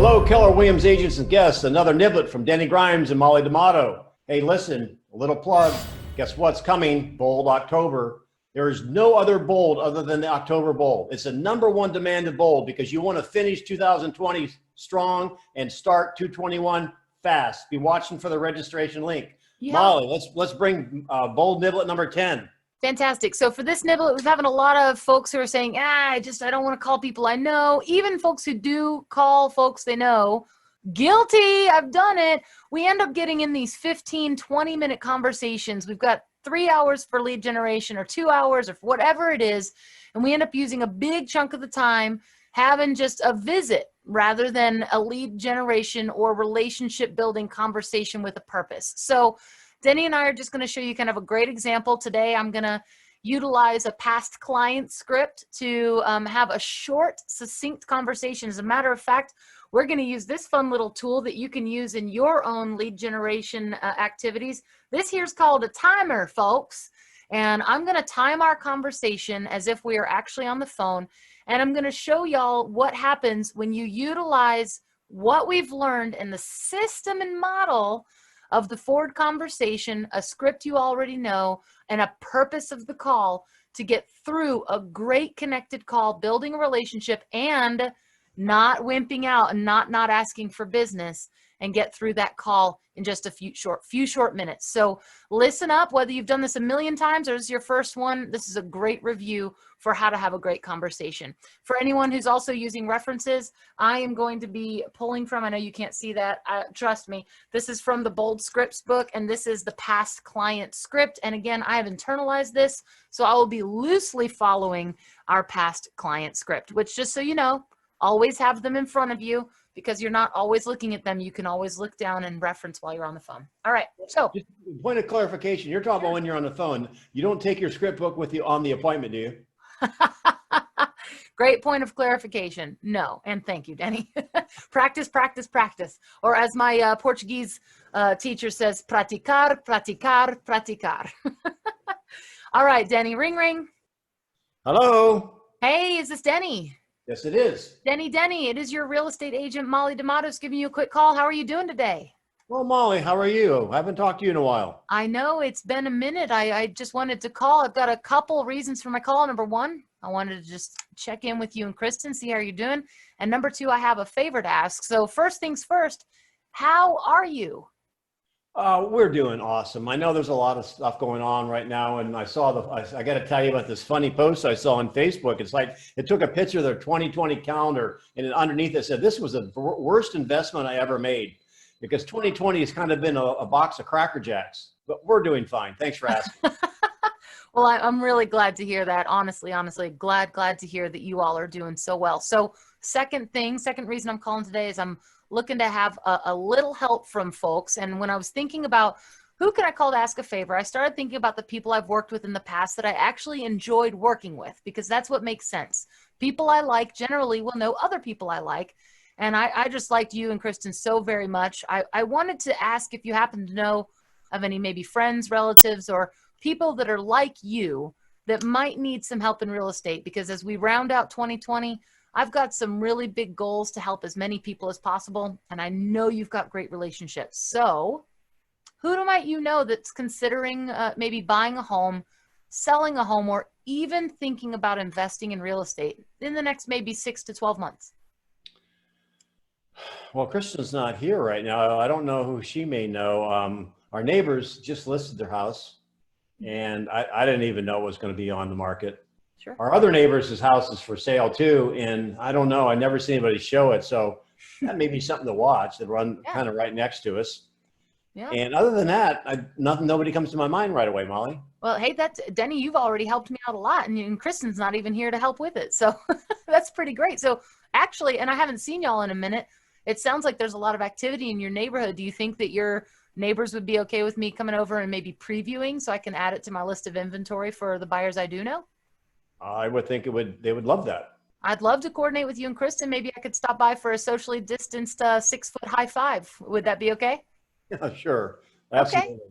Hello, Keller Williams agents and guests. Another niblet from Denny Grimes and Molly D'Amato. Hey, listen, a little plug. Guess what's coming? Bold October. There is no other bold other than the October bold. It's the #1 demanded bold because you want to finish 2020 strong and start 221 fast. Be watching for the registration link. Yeah. Molly, let's bring bold niblet number 10. Fantastic. So for this niblet, we're having a lot of folks who are saying, I don't want to call people I know. Even folks who do call folks they know. Guilty. I've done it. We end up getting in these 15, 20-minute conversations. We've got 3 hours for lead generation or 2 hours or whatever it is. And we end up using a big chunk of the time having just a visit rather than a lead generation or relationship building conversation with a purpose. So Denny and I are just going to show you kind of a great example. Today, I'm going to utilize a past client script to have a short, succinct conversation. As a matter of fact, we're going to use this fun little tool that you can use in your own lead generation activities. This here's called a timer, folks. And I'm going to time our conversation as if we are actually on the phone. And I'm going to show y'all what happens when you utilize what we've learned in the system and model of the forward conversation, a script you already know, and a purpose of the call to get through a great connected call, building a relationship, and not wimping out and not asking for business, and get through that call in just a few short minutes. So listen up, whether you've done this a million times or this is your first one, this is a great review for how to have a great conversation. For anyone who's also using references, I am going to be pulling from, I know you can't see that, trust me, this is from the Bold Scripts book, and this is the past client script. And again, I have internalized this, so I will be loosely following our past client script, which, just so you know, always have them in front of you, because you're not always looking at them. You can always look down and reference while you're on the phone. All right, so. Just point of clarification, you're talking about when you're on the phone, you don't take your script book with you on the appointment, do you? Great point of clarification. No, and thank you, Denny. Practice, practice, practice. Or as my Portuguese teacher says, praticar, praticar, praticar. All right, Denny, ring, ring. Hello. Hey, is this Denny? Yes, it is. Denny, it is your real estate agent, Molly D'Amato, giving you a quick call. How are you doing today? Well, Molly, how are you? I haven't talked to you in a while. I know, it's been a minute. I just wanted to call. I've got a couple reasons for my call. Number one, I wanted to just check in with you and Kristen, see how you're doing. And number two, I have a favor to ask. So first things first, how are you? We're doing awesome. I know there's a lot of stuff going on right now, and I got to tell you about this funny post I saw on Facebook. It's like it took a picture of their 2020 calendar, and underneath it said, "This was the worst investment I ever made," because 2020 has kind of been a box of Cracker Jacks. But we're doing fine. Thanks for asking. Well, I'm really glad to hear that. Honestly, glad to hear that you all are doing so well. So second reason I'm calling today is I'm looking to have a little help from folks. And when I was thinking about who can I call to ask a favor, I started thinking about the people I've worked with in the past that I actually enjoyed working with, because that's what makes sense. People I like generally will know other people I like. And I just liked you and Kristen so very much. I wanted to ask if you happen to know of any maybe friends, relatives, or people that are like you that might need some help in real estate, because as we round out 2020, I've got some really big goals to help as many people as possible, and I know you've got great relationships. So who might you know that's considering maybe buying a home, selling a home, or even thinking about investing in real estate in the next maybe 6 to 12 months? Well, Kristen's not here right now. I don't know who she may know. Our neighbors just listed their house, and I didn't even know it was going to be on the market. Sure. Our other neighbors' house is for sale too, and I don't know. I never seen anybody show it, so that may be something to watch. They run kind of right next to us. Yeah. And other than that, nobody comes to my mind right away, Molly. Well, hey, Denny, you've already helped me out a lot, and Kristen's not even here to help with it, so that's pretty great. So actually, and I haven't seen y'all in a minute, it sounds like there's a lot of activity in your neighborhood. Do you think that your neighbors would be okay with me coming over and maybe previewing so I can add it to my list of inventory for the buyers I do know? I would think they would love that. I'd love to coordinate with you and Kristen. Maybe I could stop by for a socially distanced 6-foot high five. Would that be okay? Yeah, sure. Absolutely. Okay.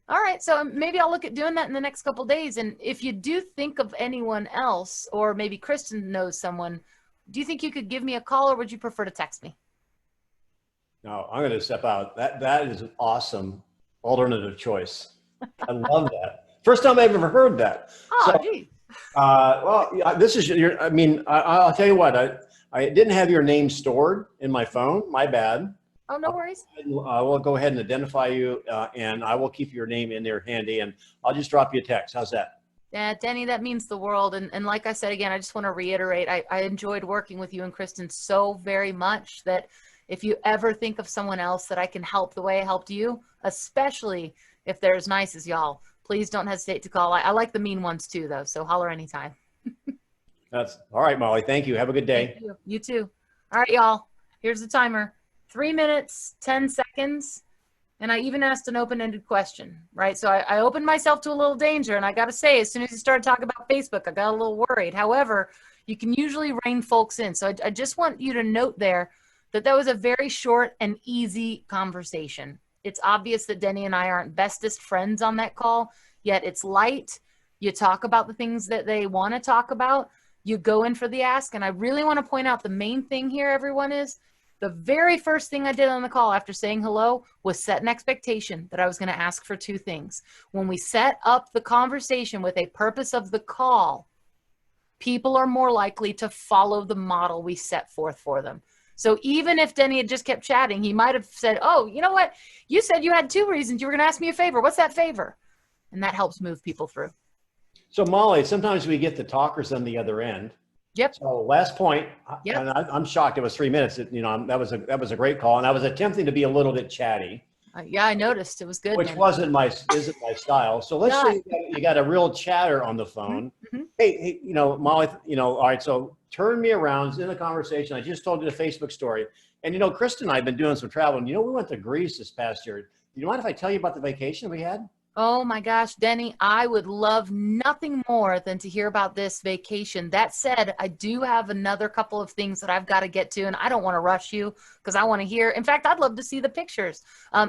All right. So maybe I'll look at doing that in the next couple of days. And if you do think of anyone else, or maybe Kristen knows someone, do you think you could give me a call, or would you prefer to text me? No, I'm going to step out. That is an awesome alternative choice. I love that. First time I've ever heard that. Oh, So, gee. well, this is your. I mean, I'll tell you what. I didn't have your name stored in my phone. My bad. Oh, no worries. I will go ahead and identify you, and I will keep your name in there handy, and I'll just drop you a text. How's that? Yeah, Denny, that means the world. And like I said, again, I just want to reiterate, I enjoyed working with you and Kristen so very much that if you ever think of someone else that I can help the way I helped you, especially if they're as nice as y'all, please don't hesitate to call. I like the mean ones too, though. So holler anytime. That's all right, Molly. Thank you. Have a good day. Thank you. You too. All right, y'all. Here's the timer. 3 minutes, 10 seconds. And I even asked an open-ended question, right? So I opened myself to a little danger. And I got to say, as soon as you started talking about Facebook, I got a little worried. However, you can usually rein folks in. So I just want you to note there that that was a very short and easy conversation. It's obvious that Denny and I aren't bestest friends on that call, yet it's light. You talk about the things that they want to talk about. You go in for the ask. And I really want to point out the main thing here, everyone, is the very first thing I did on the call after saying hello was set an expectation that I was going to ask for two things. When we set up the conversation with a purpose of the call, people are more likely to follow the model we set forth for them. So even if Denny had just kept chatting, he might have said, oh, you know what? You said you had 2 reasons you were going to ask me a favor. What's that favor? And that helps move people through. So Molly, sometimes we get the talkers on the other end. Yep. So last point, Yep. and I'm shocked it was 3 minutes. You know, that was a great call, and I was attempting to be a little bit chatty, Yeah, I noticed. It was good. which man. isn't my style. So let's say you got a real chatter on the phone. Mm-hmm. Hey, you know, Molly, you know, all right. So turn me around in the conversation. I just told you the Facebook story, and you know, Kristen and I have been doing some traveling. You know, we went to Greece this past year. Do you mind if I tell you about the vacation we had? Oh my gosh, Denny, I would love nothing more than to hear about this vacation. That said, I do have another couple of things that I've got to get to, and I don't want to rush you because I want to hear. In fact, I'd love to see the pictures.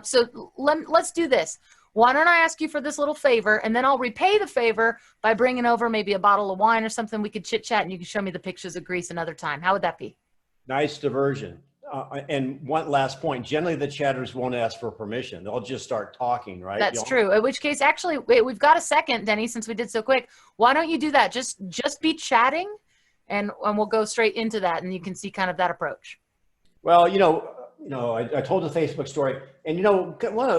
So let's do this. Why don't I ask you for this little favor, and then I'll repay the favor by bringing over maybe a bottle of wine or something. We could chit chat, and you can show me the pictures of Greece another time. How would that be? Nice diversion. And one last point, generally the chatters won't ask for permission. They'll just start talking, right? That's true. In which case, actually, we've got a second, Denny, since we did so quick. Why don't you do that? Just be chatting, and we'll go straight into that, and you can see kind of that approach. Well, I told the Facebook story, and you know,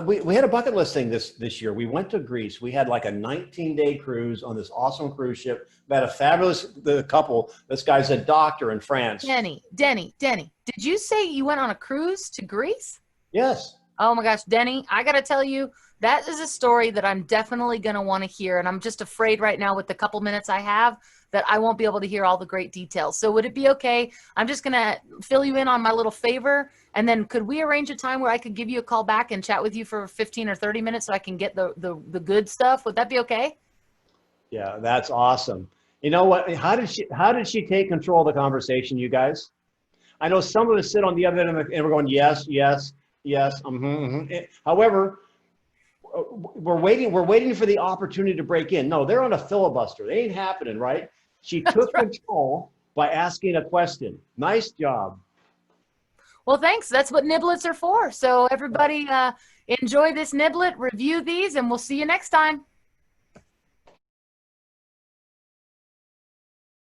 we had a bucket list thing this year. We went to Greece. We had like a 19-day cruise on this awesome cruise ship. We had a fabulous couple. This guy's a doctor in France. Denny, did you say you went on a cruise to Greece? Yes. Oh my gosh, Denny, I got to tell you, that is a story that I'm definitely going to want to hear. And I'm just afraid right now with the couple minutes I have that I won't be able to hear all the great details. So would it be okay? I'm just going to fill you in on my little favor. And then could we arrange a time where I could give you a call back and chat with you for 15 or 30 minutes so I can get the good stuff? Would that be okay? Yeah, that's awesome. You know what? How did she take control of the conversation, you guys? I know some of us sit on the other end and we're going, yes, yes, yes. However, we're waiting for the opportunity to break in. No, they're on a filibuster. They ain't happening, right? She took control by asking a question. Nice job. Well, thanks. That's what niblets are for. So everybody enjoy this niblet, review these, and we'll see you next time.